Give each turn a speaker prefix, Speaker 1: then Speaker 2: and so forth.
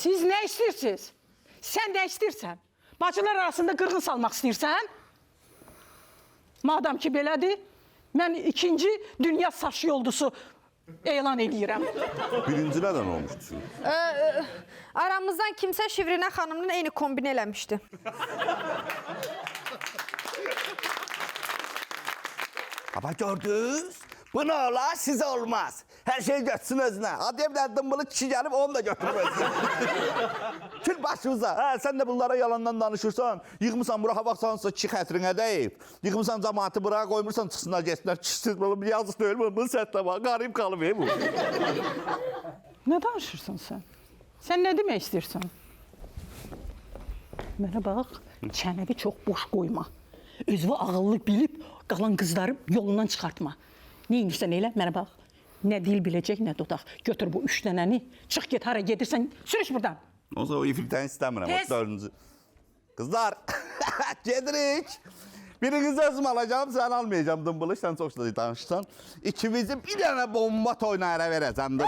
Speaker 1: Siz ne istirsiniz? Sen ne istirsən? Bacılar arasında qırğın salmaq istəyirsən? Madam ki belədir, mən 2. Dünya Saç Yoldusu elan edirəm.
Speaker 2: Birinci nədən olmuşdu?
Speaker 3: Aramızdan kimsə Şivrinə xanımla eyni kombin eləmişdi.
Speaker 2: Ama gördünüz? Bu ne ola size olmaz. Her şey götsün özüne. Ademler dımbılı kişi gelip onu da götürmesin. Kül başımıza. Ha, sen de bunlara yalandan danışırsan. Yıkmışsan bura baksansa kişi xətrinə deyib. Yıkmışsan cemaati buraya koymursan çıksınlar geçsinler. Kişisiz bunu yazıq değil mi? Bunu sətlə bak. Qarib qalıb bu.
Speaker 1: Nə danışırsan sən? Sən nə demək istəyirsən? Mənə bax, çənəvi çox boş qoyma. Özünü ağıllı bilib qalan qızları yolundan çıxartma. Ne inirsən elə? Mənə bax. Nə dil biləcək, nə dodaq. Götür bu 3 dənəni, çıx get hara gedirsən, sürüş buradan.
Speaker 2: O zaman o ifritəni istəmirəm.
Speaker 1: Tez.
Speaker 2: O 4-cü. Kızlar, gedirik. Birinizi özüm alacağım, sen almayacağım dımbılı. Sen çok da danışsan. İkimizi bir tane bomba toyuna ara vereceğim.